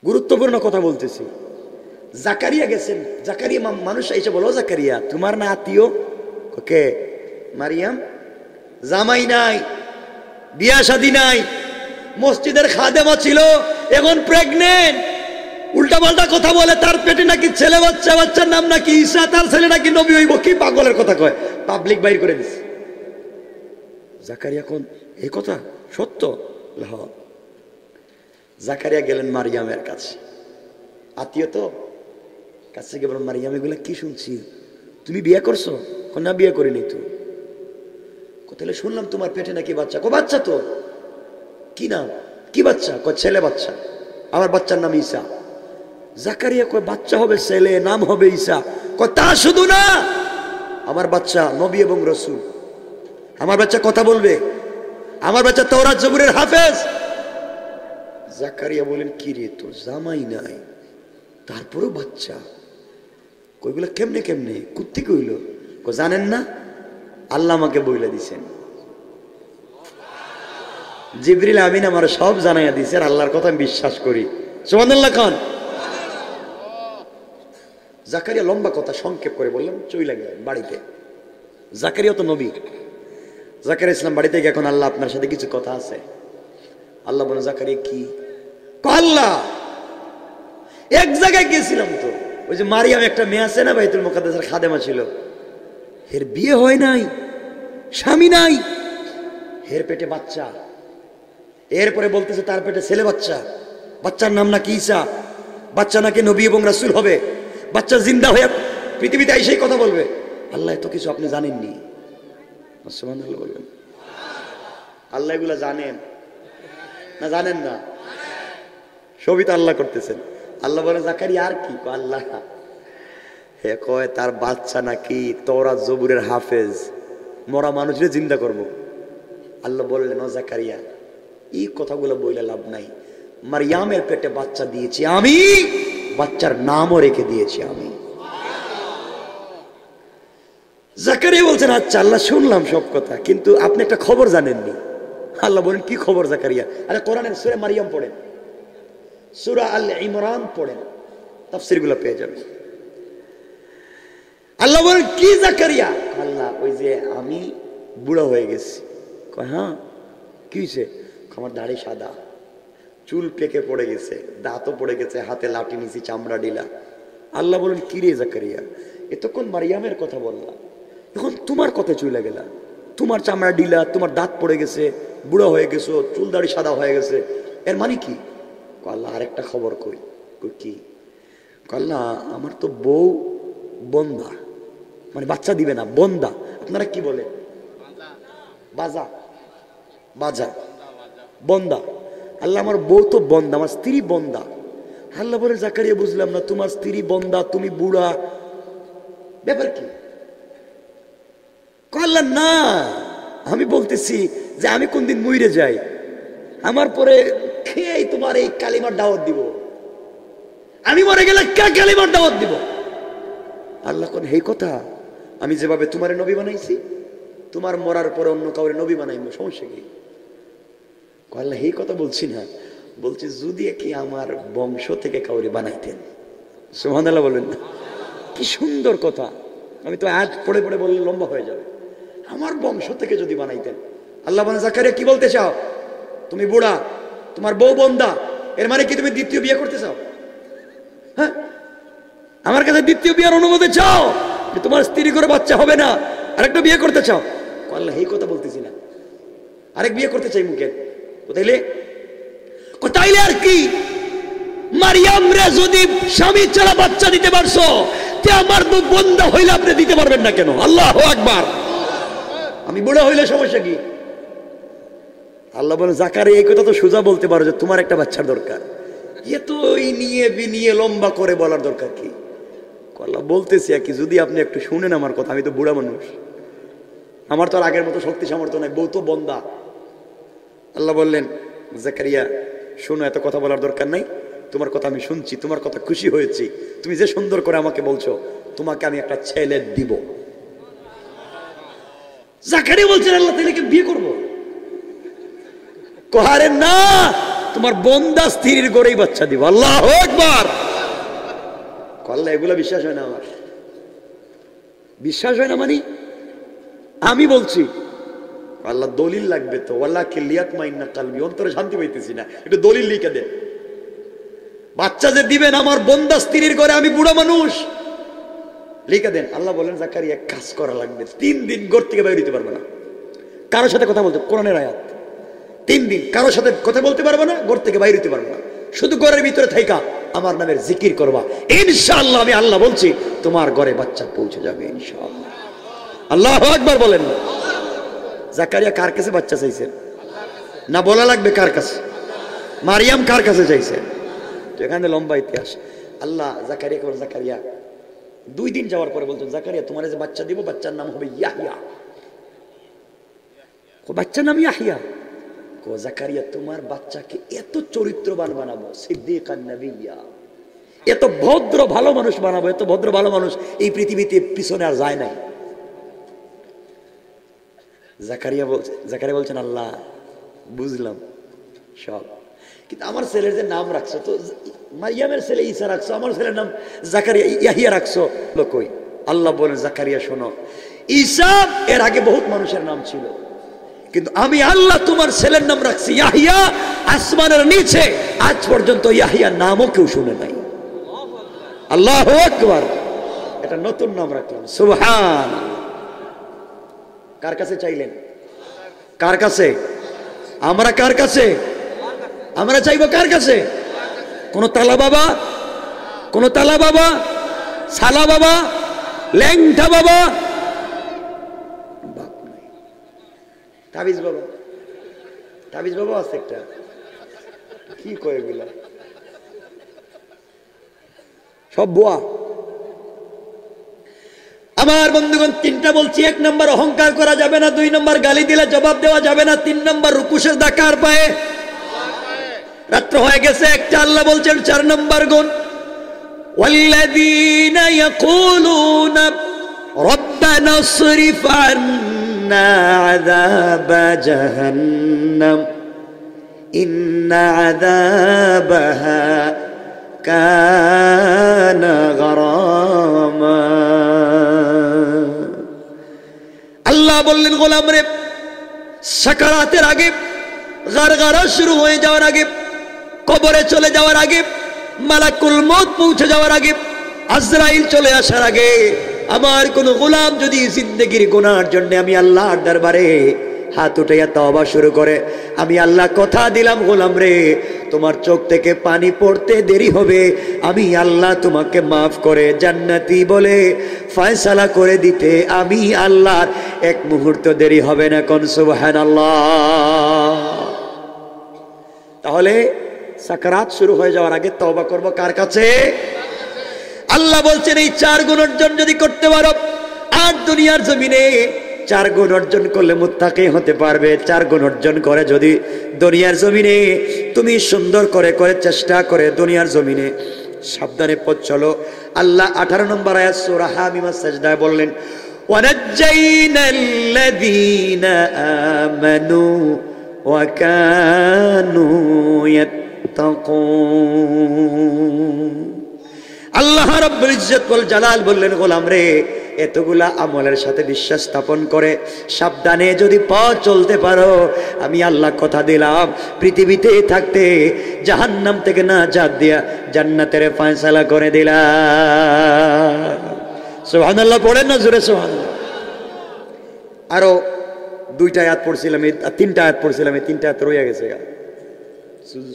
[SPEAKER 1] গুরুত্বপূর্ণ কথা বলতেছি। জাকারিয়া গেছেন, জাকারিয়া মানুষ এসে বলো, জাকারিয়া তোমার না আত্মীয়? ওকে মারিয়াম, জামাই নাই, বিয়া শাদী নাই, মসজিদের খাদেমা ছিল, এখন প্রেগনেন্ট, উল্টা পাল্টা কথা বলে, তার পেটে নাকি ছেলে বাচ্চা, বাচ্চার নাম নাকি ঈসা, তার ছেলে নাকি নবী হইব, কি পাগলের কথা কয়, পাবলিক বাইর করে দিছে। জাকারিয়া কোন এই কথা সত্য? জাকারিয়া গেলেন মারিয়ামের কাছে, আত্মীয় তো, কাছে গিয়ে বলেন, মারিয়াম এগুলা কি শুনছি, তুমি বিয়ে করছো? না বিয়ে করিনি তো। তাহলে শুনলাম তোমার পেটে নাকি বাচ্চা। বাচ্চা তো, কি নাম, কি বাচ্চা? ছেলে বাচ্চা, আমার বাচ্চার নাম ঈসা। জাকারিয়া কয় বাচ্চা হবে ছেলে, নাম হবে ঈসা। তা শুধু না, আমার বাচ্চা নবী এবং রসুল, আমার বাচ্চা কথা বলবে, আমার বাচ্চা তাওরাত জবুরের হাফেজ। জাকারিয়া বলেন, কি রে, তোর জামাই নাই, তারপরেও বাচ্চা? কইগুলো কেমনে কেমনে, কুত্তি কইল? জানেন না, আল্লাহ আমাকে বইলা দিছেন, জিবরিল আমিন আমার সব জানাইয়া দিছে, আর আল্লাহর কথা আমি বিশ্বাস করি। সুবহানাল্লাহ খান। জাকারিয়া লম্বা কথা সংক্ষেপ করে বললাম, চইলা গেলেন বাড়িতে। জাকারিয়া তো নবী, জাকারিয়া ইসলাম বাড়িতে গিয়ে, এখন আল্লাহ আপনার সাথে কিছু কথা আছে। আল্লাহ বলে, জাকারিয়া কি? আল্লাহ এক জায়গায় গেছিলাম তো, ওই যে মারিয়াম একটা মেয়ে আছে না, বাইতুল মুকাদ্দাসের খাদেমা ছিল, এর বিয়ে হয় নাই, স্বামী নাই, এর পেটে বাচ্চা, এরপরে বলতেছে তার পেটে ছেলে বাচ্চা, বাচ্চার নাম নাকি ঈসা, বাচ্চা নাকি নবী এবং রাসূল হবে, বাচ্চা জিন্দা হয়ে পৃথিবীতে এসেই কথা বলবে। আল্লাহ এত কিছু আপনি জানেননি? সুবহানাল্লাহ বলবেন। আল্লাহ এগুলা জানেন না? জানেন না? সবই তো আল্লাহ করতেছেন। আল্লাহ বলে, জাকারিয়া আর কি? আল্লাহ হে কয় তার বাচ্চা নাকি তাওরাত জবুরের হাফেজ, মরা মানুষের জিন্দা করব। আল্লাহ বললেন, ও জাকারিয়া এই কথাগুলো বইলে লাভ নাই, মারিয়ামের পেটে বাচ্চা দিয়েছি আমি, বাচ্চার নামও রেখে দিয়েছি আমি। জাকারিয়া বলছেন, আচ্ছা আল্লাহ শুনলাম সব কথা, কিন্তু আপনি একটা খবর জানেননি। আল্লাহ বলেন, কি খবর জাকারিয়া? আরে কোরআনের সূরা মারিয়াম পড়েন, সূরা আল ইমরান পড়েন, তাফসীরগুলো পেয়ে যাবেন। আল্লাহ বলেন, কি জাকারিয়া? আল্লাহ ওই যে আমি বুড়া হয়ে গেছি। কয় হ্যাঁ, কি হয়েছে? আমার দাড়ি সাদা, চুল পেকে পড়ে গেছে, দাঁতও পড়ে গেছে, হাতে লাঠি নিছি, চামড়া ডিলা। আল্লাহ বলেন, কি রে জাকারিয়া, এতক্ষণ মারিয়ামের কথা বললাম, এখন তোমার কথা চলে গেলা, তোমার চামড়া ডিলা, তোমার দাঁত পড়ে গেছে, বুড়া হয়ে গেছো, চুল দাড়ি সাদা হয়ে গেছে, এর মানে কি? আল্লাহ আরেকটা খবর কই। কি? আল্লাহ আমার তো বউ বন্দা, মানে বাচ্চা দিবে না, বন্দা। আপনারা কি বলে? বাজা, বাজা, বন্দা। আল্লাহ আমার বউ তো বন্দা, আমার স্ত্রী বন্দা। আল্লাহ বলে, জাকারিয়া বুঝলাম না, তোমার স্ত্রী বন্দা, তুমি বুড়া, ব্যাপার কি? আল্লাহ না, আমি বলতেছি যে আমি কোনদিন মইরে যাই, আমার পরে খেয়েই তোমার এই কালিমার দাওয়াত দিব, আমি মরে গেলে কে কালিমার দাওয়াত দিব? আল্লাহ কোন এই কথা, আমি যেভাবে তোমারে নবী বানাইছি, তোমার মরার পরে অন্য কাউরে নবী বানাইবো, সমস্যা কি? আল্লাহ এই কথা বলছি না, বলছি যদি কি আমার বংশ থেকে কাউরে বানাইতেন। সুবহানাল্লাহ বলেন না? কি সুন্দর কথা। আমি তো আজ পড়ে পড়ে বললে লম্বা হয়ে যাবে। আমার বংশ থেকে যদি বানাইতেন। আল্লাহ বলেন, জাকারিয়া কি বলতে চাও? তুমি বুড়া, তোমার বউ বন্দা, এর মানে কি তুমি দ্বিতীয় বিয়ে করতে চাও? হ্যাঁ, আমার কাছে দ্বিতীয় বিয়ের অনুমতি চাও, তোমার স্ত্রী করে বাচ্চা হবে না, আরেকটা বিয়ে করতে চাও? আল্লাহ এই কথা বলতেছি না, আরেক বিয়ে করতে চাই মুখে। তাইলে তাইলে আর কি? মারিয়াম রে যদি স্বামী ছাড়া বাচ্চা দিতে পারছো, তে আমার তো বন্দা হইলে আপনি দিতে পারবেন না কেন? আল্লাহু আকবার। আমি বুড়া হইলে সমস্যা কি? আল্লাহ বলে, জাকারিয়া এই কথা তো সোজা বলতে পারো যে তোমার একটা বাচ্চার দরকার, এ তো ওই নিয়ে বিনিয়ে লম্বা করে বলার দরকার কি? আল্লাহ বলতেছি আর কি, যদি আপনি একটু শুনেন আমার কথা, আমি তো বুড়া মানুষ, আমার তো আর আগের মতো শক্তি সামর্থ্য নাই, বউ তো বন্দা। আল্লাহ বললেন, জাকারিয়া শোনো, এত কথা বলার দরকার নাই, তোমার কথা আমি শুনছি, তোমার কথা খুশি হয়েছি, তুমি যে সুন্দর করে আমাকে বলছো, তোমাকে আমি একটা ছেলে দিব। জাকারিয়া বলছেন, আল্লাহ তাহলে কি বিয়ে করবো? কোহারে না, তোমার বন্দা স্ত্রীর গড়েই বাচ্চা দিব। আল্লাহু আকবার। আল্লাহ এগুলো বিশ্বাস হয় না আমার, বিশ্বাস হয় না মানে আমি বলছি আল্লাহ দলিল লাগবে তো, আল্লাহ কিলিয়াত মাইন্না কালবি, অন্তরে শান্তি পাইতেছি না, একটু দলিল লিখে দে। বাচ্চা যে দিবেন আমার বন্দা স্ত্রীর ঘরে, আমি বুড়া মানুষ, লিখে দেন। আল্লাহ বলেন জাকারিয়া কাজ করা লাগবে, 3 দিন ঘর থেকে বাইরে দিতে পারবে না, কারোর সাথে কথা বলতে, কোরআনের আয়াত, 3 দিন কারোর সাথে কথা বলতে পারবে না, ঘর থেকে বাইরে দিতে পারবে না, শুধু ঘরের ভিতরে থাইকা আমার নামের জিকির করবা, ইনশাআল্লাহ আমি আল্লাহ বলছি তোমার ঘরে বাচ্চা পৌঁছে যাবে ইনশাআল্লাহ। আল্লাহু আকবার বলেন। জাকারিয়া কার কাছে বাচ্চা চাইছেন না বলা লাগবে কার কাছে? মারিয়াম কার কাছে চাইছে? তো এখানে লম্বা ইতিহাস। আল্লাহ জাকারিয়াকে বলেন জাকারিয়া, 2 দিন যাওয়ার পরে বলছেন জাকারিয়া তোমার যে বাচ্চা দিব বাচ্চার নাম হবে ইয়াহিয়া। বাচ্চার নাম ইয়াহিয়া। জাকারিয়া তোমার বাচ্চাকে এত চরিত্রবান বানাবো, সিদ্দিকান নবিয়্যা, এত ভদ্র ভালো মানুষ বানাবো, এত ভদ্র ভালো মানুষ এই পৃথিবীতে পিছনে আর যায় নাই। জাকারিয়া বলছেন আল্লাহ বুঝলাম সব, কিন্তু আমার ছেলের যে নাম রাখছো, তো মারিয়ামের ছেলে ঈসা রাখছো, আমার ছেলের নাম জাকারিয়া ইয়াহিয়া রাখছো কই? আল্লাহ বলেন জাকারিয়া শোনো, ঈসা এর আগে বহুত মানুষের নাম ছিল, কিন্তু আমি আল্লাহ তোমার ছেলের নাম রাখছি ইয়াহিয়া। আসমানের নিচে আজ পর্যন্ত ইয়াহিয়ার নামও কেউ শুনে নাই। আল্লাহু আকবার। এটা নতুন নাম রাখলাম, সুবহান। কার কাছে চাইলেন? কার কাছে? আমরা কার কাছে? আমরা চাইবো কার কাছে? কোন তালা বাবা, কোন তালা বাবা, সালা বাবা, ল্যাংটা বাবা, তাবিজ বাবা, তাবিজ বাবা আছে একটা, কি কয় এগুলা সব বুয়া। আমার বন্ধুগণ 3টা বলছি। 1 নম্বর অহংকার করা যাবে না, 2 নম্বর গালি দিলে জবাব দেওয়া যাবে না, 3 নম্বর রুকুশের দাকার পায়ে। রাত্র হয়ে গেছে, একটা আল্লাহ বলছেন 4 নম্বর গুণ, ওয়াল্লাযীনা ইয়াকুলুনা রব্বানা ইসরিফ আন্না আযাবা জাহান্নাম ইন্না আযাবাহা কানা গরামা। আল্লাহ বললেন গোলাম রে, সাকারাতের আগে, গারগারা শুরু হয়ে যাওয়ার আগে, কবরে চলে যাওয়ার আগে, মালাকুল মউত পৌঁছে যাওয়ার আগে, আজরাইল চলে আসার আগে, আমার কোন গোলাম যদি জিন্দেগির গুনার জন্য আমি আল্লাহর দরবারে হাত উঠাইয়া তওবা শুরু করে, আমি আল্লাহ কথা দিলাম গোলাম রে, তোমার চোখ থেকে পানি পড়তে দেরি হবে, আমি আল্লাহ তোমাকে মাফ করে জান্নাতি বলে ফয়সালা করে দিতে আমি আল্লাহর 1 মুহূর্ত দেরি হবে না। কোন সুবহানাল্লাহ। তাহলে সাকারাত শুরু হয়ে যাওয়ার আগে তওবা করব কার কাছে? আল্লাহ বলছেন এই 4 গুণ অর্জন যদি করতে পারো, আর দুনিয়ার জমিনে 4 গুণ অর্জন করলে মুত্তাকি হতে পারবে। 4 গুণ অর্জন করে যদি দুনিয়ার জমিনে তুমি সুন্দর করে চেষ্টা করে দুনিয়ার জমিনে সাবধানে পথ চলো, আল্লাহ 18 নম্বর আয়াত সূরা হামিমা সাজদায় বললেন ওয়ানাজ্জাইনাল্লাযীনা আমানু ওয়া কানু ইয়াত্তাকুন। আল্লাহ রাব্বুল ইজ্জত ওয়াল জালাল বললেন গোলাম রে, এতগুলা আমলের সাথে বিশ্বাস স্থাপন করে সাবধানে যদি পথ চলতে পারো, আমি আল্লাহ কথা দিলাম পৃথিবীতে থাকতে জাহান্নাম থেকে নাজাত দিয়া জান্নাতের ফয়সালা করে দিলাম। সুবহানাল্লাহ পড়েন না জোরে সুবহানাল্লাহ। আরো 2টা আয়াত পড়ছিলাম, 3টা আয়াত পড়ছিলাম, এই 3টা আয়াত রয়ে গেছে,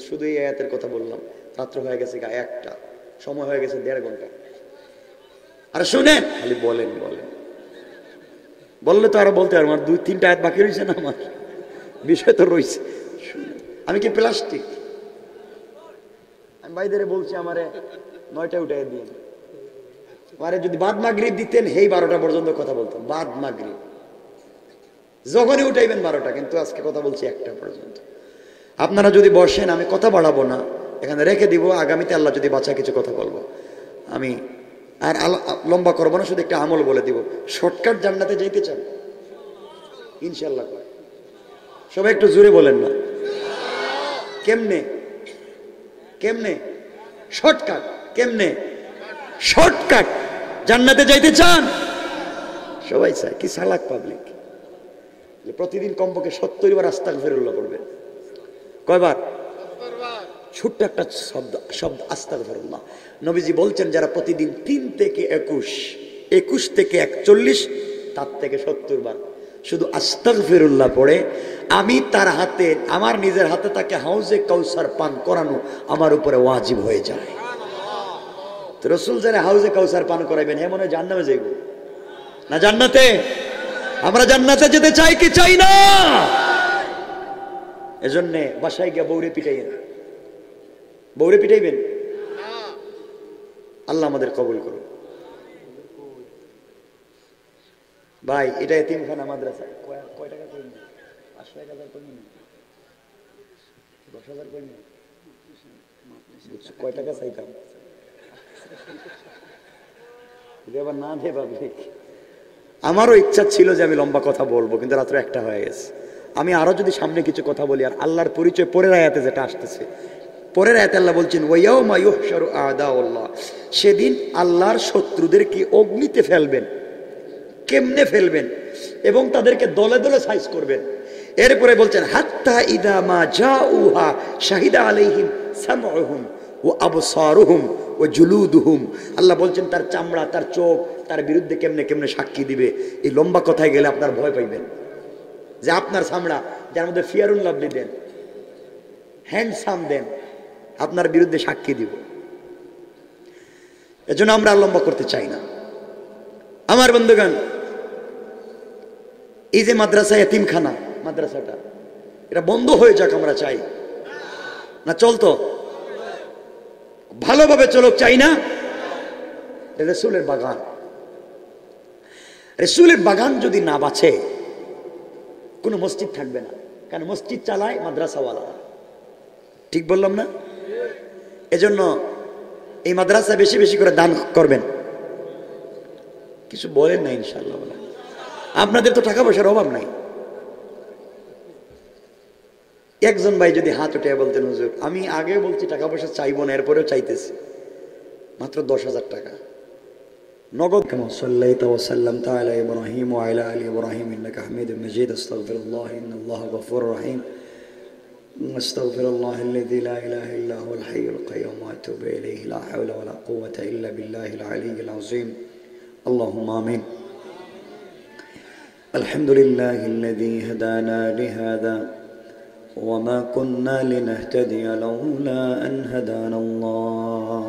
[SPEAKER 1] শুধু এই আয়াতের কথা বললাম। রাত্র হয়ে গেছে, একটা সময় হয়ে গেছে 1.5 ঘন্টা। আর শুনেন, খালি বলেন বলেন বললে তো আরো বলতে পারবো। 2-3টা আয়াত বাকি রয়েছে না, আমার বিষয় তো রয়েছে। আমি কি প্লাস্টিক? আমি ভাইদের বলছি আমারে 9টায় উঠাই দিয়ে, আমারে যদি বাদ মাগরিব দিতেন এই 12টা পর্যন্ত কথা বলতাম। বাদ মাগরিব যখনই উঠাইবেন 12টা, কিন্তু আজকে কথা বলছি 1টা পর্যন্ত। আপনারা যদি বসেন আমি কথা বাড়াবো না, এখানে রেখে দিব, আগামীতে আল্লাহ যদি বাঁচা কিছু কথা বলবো। আমি আর লম্বা করবো না, শুধু একটা আমল বলে দিব। শর্টকাট জান্নাতে যাইতে চান ইনশাআল্লাহ? সবাই একটু জোরে বলেন না। কেমনে? কেমনে? শর্টকাট। কেমনে? শর্টকাট। জান্নাতে যাইতে চান? সবাই চায়। কি চালাক পাবলিক! প্রতিদিন কমপক্ষে 70 বার আস্তাগফিরুল্লাহ পড়বেন। কয়বার? ছোট্ট একটা শব্দ আস্তাগফিরুল্লাহ। নবীজি বলছেন যারা প্রতিদিন 3 থেকে 21, 21 থেকে 41, তার থেকে 70 বার শুধু আস্তাগফিরুল্লাহ পড়ে, আমি তার হাতে, আমার নিজের হাতে তাকে হাউজে কাউসার পান করানো আমার উপরে ওয়াজিব হয়ে যায়। তো রাসূল যারা হাউজে কাউসার পান করাইবেন, হে মনে হয় জান্নাতে যাইব না? জান্নাতে? আমরা জান্নাতে যেতে চাই কি চাই না? এজন্য বাসায় গিয়ে বউরে পিটাইবেন। বউরে পিটাইবেন? আল্লাহ আমাদের কবুল করুন। ভাই এটা এতিমখানা মাদ্রাসা। কয় টাকা করে নিন? 5,000 করে নিন, 10,000 করে নিন। কয় টাকা চাইতাম? এবার না দে পাবলিক। আমারও ইচ্ছা ছিল যে আমি লম্বা কথা বলবো, কিন্তু রাত্রে 1টা হয়ে গেছে। আমি আরো যদি সামনে কিছু কথা বলি, আর আল্লাহর পরিচয় পরের আয়াতে যেটা আসতেছে, পরের আয়াতে আল্লাহ বলছেন ওয়ায়াউমা ইউহশারু আ'দাউল্লাহ, সেদিন আল্লাহর শত্রুদেরকে অগ্নিতে ফেলবেন। কেমনে ফেলবেন? এবং তাদেরকে দলে দলে সাইজ করবেন। এরপরে বলছেন হাত্তা ইদা মা জাউহা শাহিদা আলাইহিম সামউহুম ওয়া আবসারুহুম ওয়া জুলুদুহুম। আল্লাহ বলছেন তার চামড়া, তার চোখ তার বিরুদ্ধে কেমনে কেমনে সাক্ষী দিবে। এই লম্বা কথায় গেলে আপনার ভয় পাইবেন যে আপনার চামড়া, যার মধ্যে ফিয়ারুল লাভলি দেন, হ্যান্ডসাম দেন, আপনার বিরুদ্ধে সাক্ষী দিব। এজন্য আমরা লম্বা করতে চাই না। আমার বন্ধুগণ, এই যে মাদ্রাসা এতিমখানা, মাদ্রাসাটা এটা বন্ধ হয়ে যাক আমরা চাই না? চলতো ভালোভাবে চলুক, চাই না? রাসূলের বাগান, রাসূলের বাগান যদি না বাঁচে কোনো মসজিদ থাকবে না। কারণ মসজিদ চালায় মাদ্রাসাওয়ালারা। ঠিক বললাম না? এজন্য এই মাদ্রাসা বেশি বেশি করে দান করবেন। কিছু বলেন না? ইনশাআল্লাহ বলেন। আপনাদের তো টাকা পয়সার অভাব নাই। একজন ভাই যদি হাত উঠে বলতেন হুজুর আমি আগে বলছি টাকা পয়সা চাইবো না, এরপরেও চাইতেছি, মাত্র 10,000 টাকা নগদ। কামা সাল্লাইতা ওয়া সাল্লামতা আলা ইব্রাহিম ওয়া আলা আলি ইব্রাহিম ইন্নাকা হামিদুম মাজিদ। আস্তাগফিরুল্লাহ ইন্নাল্লাহা গফুরুর রহিম। আস্তাগফিরুল্লাহাল্লাযী লা ইলাহা ইল্লা হুয়াল হাইয়ুল কাইয়্যুম ওয়া আতুবু ইলাইহি লা হাওলা ওয়া লা কুওয়াতা ইল্লা বিল্লাহিল আলিয়্যিল আযীম। আল্লাহুম্মা আমিন। আলহামদুলিল্লাহিল্লাযী হাদানা লিহাযা وما كنا لنهتدي لولا أن هدانا الله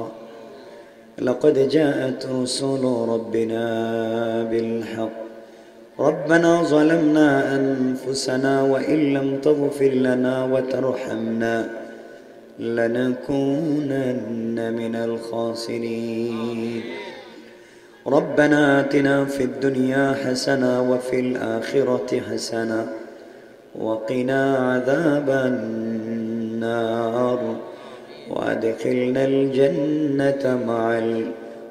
[SPEAKER 1] لقد جاءت رسل ربنا بالحق ربنا ظلمنا أنفسنا وإن لم تغفر لنا وترحمنا لنكونن من الخاسرين ربنا آتنا في الدنيا حسنة وفي الآخرة حسنة وقنا عذاب النار وادخلنا الجنة مع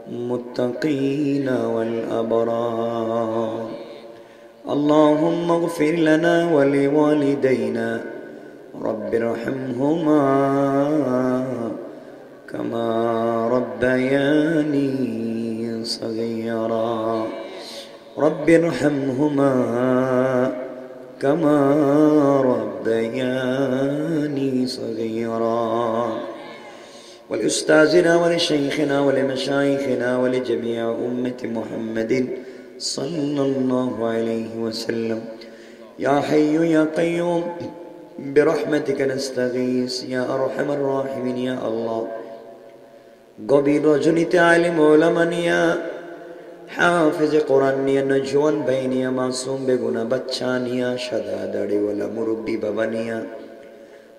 [SPEAKER 1] المتقين والأبرار اللهم اغفر لنا ولوالدينا رب ارحمهما كما ربياني صغيرا رب ارحمهما كما ربياني صغيرا ولأستاذنا ولشيخنا ولمشايخنا ولجميع أمة محمد صلى الله عليه وسلم يا حي يا قيوم برحمتك نستغيث يا أرحم الراحمين يا الله গভীর রজনীতে আলিম ওলামা নিয়া হাফেজ কোরআন নিয়া নজওয়ান ভাই নিয়া মাসুম বেগুনা বাচ্চা নিয়া সাদা দাড়িওয়ালা মুরব্বী বাবা নিয়া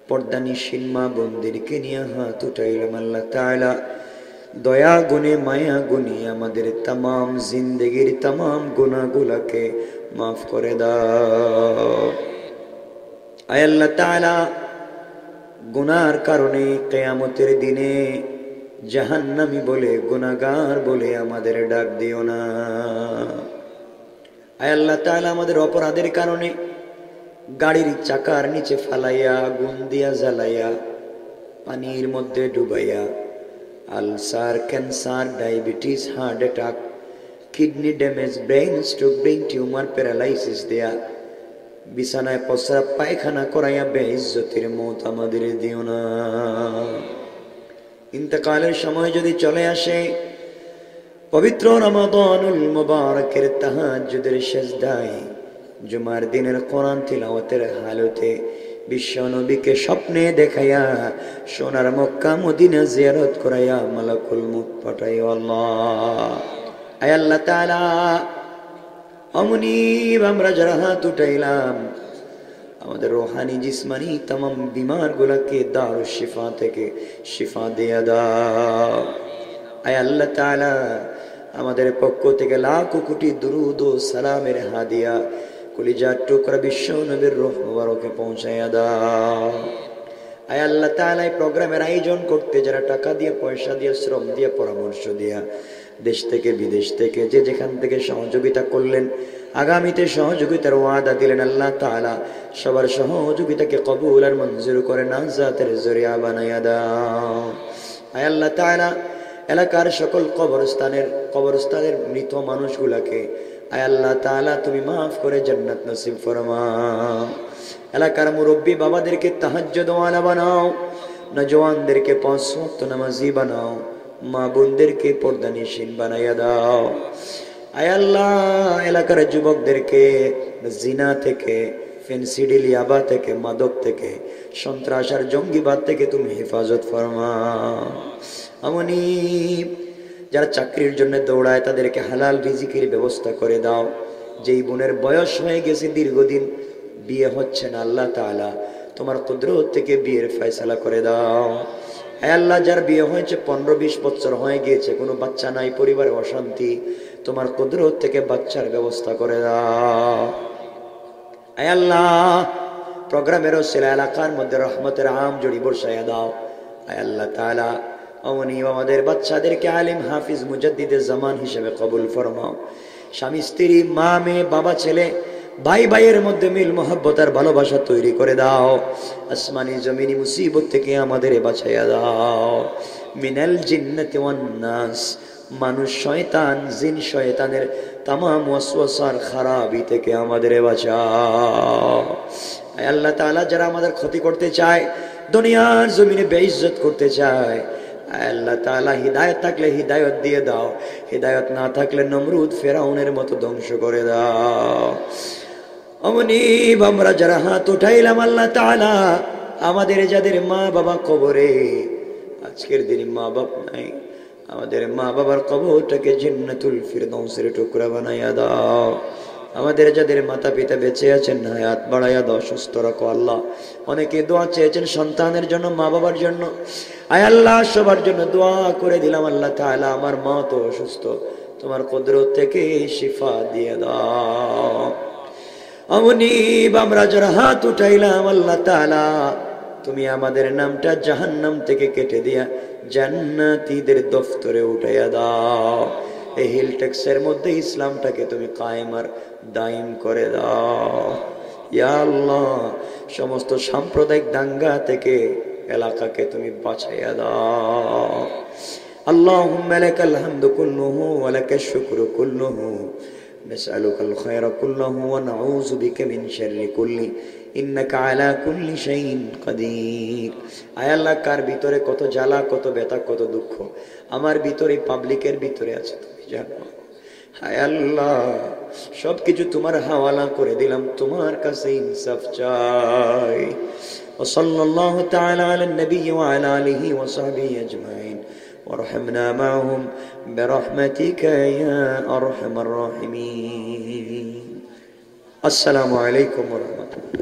[SPEAKER 1] পর্দানিশীন মা বোনদেরকে নিয়ে হাত উঠাইলাম। আল্লাহ তাআলা দয়া গুণে মায়া গুণে আমাদের तमाम জিন্দেগির तमाम গুনাহগুলোকে মাফ করে দাও। আয় আল্লাহ তাআলা, গুনার কারণে কিয়ামতের দিনে জাহান্নামী বলে গুনাহগার বলে আমাদের ডাক দিও না। আয় আল্লাহ তাআলা, আমাদের অপরাধের কারণে গাড়ির চাকার নিচে ফালাইয়া আগুন দিয়া জ্বালাইয়া পানির মধ্যে ডুবাইয়া ulcer, cancer, diabetes, heart attack, kidney damage, brain stroke, brain tumour, paralysis দেয়া, বিছানায় প্রস্রাব পায়খানা করাইয়া বেইজ্জতির মওত আমাদের দিও না। ইন্তেকালের সময় যদি চলে আসে, পবিত্র রমাদানুল মুবারকের তাহাজ্জুদের সিজদায়, জুমার দিনের কোরআন তিলাওয়াতের হালতে বিশ্ব নবীকে স্বপ্নে দেখাইয়া সোনার মক্কা মদিনা জিয়ারত করাইয়া মালাকুল মউত পাঠাইও আল্লাহ। আয় আল্লাহ তাআলা, অমনি আমরা যারা হাত উঠাইলাম, আমাদের রোহানি জিসমানি तमाम বিমার গুলাকে দারুশ শিফা থেকে শিফা দিয়া দাও। আয় আল্লাহ তাআলা, আমাদের পক্ষ থেকে লাখ কোটি দুরুদ ও সালামের হাদিয়া কলিজার টুকরা বিশ্ব নবীর রূহ মুবারকে পৌঁছায়া দাও। আয় আল্লাহ তাআলা, এই প্রোগ্রামের আয়োজন করতে যারা টাকা দিয়ে, পয়সা দিয়ে, শ্রম দিয়ে, পরামর্শ দিয়া, দেশ থেকে বিদেশ থেকে যে যেখান থেকে সহযোগিতা করলেন, আগামীতে সহযোগিতার ওয়াদা দিলেন, আল্লাহ তাআলা সবার সহযোগিতাকে কবুল আর মঞ্জুর করে নাজাতের জরিয়া বানায়া দাও। আয় আল্লাহ তাআলা, এলাকার সকল কবরস্থানের মৃত মানুষগুলাকে আয় আল্লাহ তাআলা তুমি মাফ করে জান্নাত নসিব ফরমাও। এলাকার মুরব্বী বাবাদেরকে তাহাজ্জুদ ওয়ালা বানাও, নওজওয়ানদেরকে 5 ওয়াক্ত নামাজি বানাও, মা বোনদেরকে পর্দানিশীন বানাইয়া দাও। আয় আল্লাহ, এলাকার যুবকদেরকে জিনা থেকে, ফেন্সিডিল, ইয়াবা থেকে, মাদক থেকে, সন্ত্রাস আর জঙ্গিবাদ থেকে তুমি হেফাজত ফরমাও। আমনি যারা চাকরির জন্য দৌড়ায় তাদেরকে হালাল রিজিকের ব্যবস্থা করে দাও। যেই বোনের বয়স হয়ে গেছে, দীর্ঘদিন বিয়ে হচ্ছে না, আল্লাহ তাআলা তোমার কুদরত থেকে বিয়ের ফয়সালা করে দাও। হে আল্লাহ, যার বিয়ে হয়েছে 15-20 বছর হয়ে গিয়েছে, কোনো বাচ্চা নাই, পরিবারে অশান্তি, তোমার কুদরত থেকে বাচ্চার ব্যবস্থা করে দাও। হে আল্লাহ, প্রোগ্রামের ওসিলা এলাকার মধ্যে রহমতের আম জড়ি বর্ষায়া দাও। হে আল্লাহ তাআলা, অমনি আমাদের বাচ্চাদেরকে আলিম, হাফিজ, মুজাদ্দিদে জামান হিসেবে কবুল ফরমাও। স্বামী স্ত্রী, মা মেয়ে, বাবা ছেলে, ভাই ভাইয়ের মধ্যে মিল মহব্বত আর ভালোবাসা তৈরি করে দাও। আসমানি জমিনি মুসিবত থেকে আমাদের বাঁচাইয়া দাও। মিনাল জিন্নাতি ওয়ান নাস, মানুষ শয়তান, জিন শয়তানের তামাম ওয়াসওয়াসার খারাপি থেকে আমাদের বাঁচাও। আয় আল্লাহ তাআলা, যারা আমাদের ক্ষতি করতে চায়, দুনিয়ার জমিনে বেইজ্জত করতে চায়, আল্লাহ তাআলা হিদায়াত থাকলে হিদায়াত দিয়ে দাও, হিদায়াত না থাকলে নমরুদ ফেরাউনের মতো ধ্বংস করে দাও। অমনি আমরা যারা হাত উঠাইলাম, আল্লাহ তাআলা আমাদের যাদের মা বাবা কবরে, আজকের দিনে মা বাপ নাই, আমাদের মা বাবার কবরটাকে জান্নাতুল ফিরদাউসের টুকরা বানাইয়া দাও। আমাদের যাদের মাতা পিতা বেঁচে আছেন, হায়াত বাড়াইয়া দাও, সুস্থ রাখো আল্লাহ। অনেকে দোয়া চেয়েছেন সন্তানের জন্য, মা বাবার জন্য, আয় আল্লাহ সবার জন্য দোয়া করে দিলাম। আল্লাহ তাআলা, আমার মা তো অসুস্থ, তোমার কুদরত থেকে শিফা দিয়ে দাও। অমনি আমরা যারা হাত উঠাইলাম, আল্লাহ তাআলা তুমি আমাদের নামটা জাহান্নাম থেকে কেটে দিয়া জান্নাতীদের দফতরে উঠাইয়া দাও। এই হিল ট্যাক্সের মধ্যে ইসলামটাকে তুমি কায়েম আর দায়ম করে দাও। ইয়া আল্লাহ, সমস্ত সাম্প্রদায়িক দাঙ্গা থেকে এলাকাকে তুমি বাঁচাইয়া দাও। আল্লাহুম্মা লাকাল হামদু কুল্লুহু ওয়া লাকাশ শুকরু কুল্লুহু, নাসআলুকাল খায়রা কুল্লাহু ওয়া নাউযু বিকা মিন শাররি কুল্লি, ইন্নাকা আলা কুল্লি শাইইন কাদির। আয় আল্লাহ, কার ভিতরে কত জ্বালা, কত ব্যথা, কত দুঃখ আমার ভিতরে, পাবলিকের ভিতরে আছে তুমি জানো। হায় আল্লাহ, সবকিছু তোমার হাওয়ালা করে দিলাম, তোমার কাছে ইনসাফ চাই। ওয়া সাল্লাল্লাহু তাআলা আলান নবী ওয়া আলা আলিহি ওয়া সাহবিহি আজমাইন, ওয়ারহামনা মাআহুম বিরহমাতিকা ইয়া আরহামার রাহিমিন। আসসালামু আলাইকুম ওয়া রাহমাতুল্লাহ।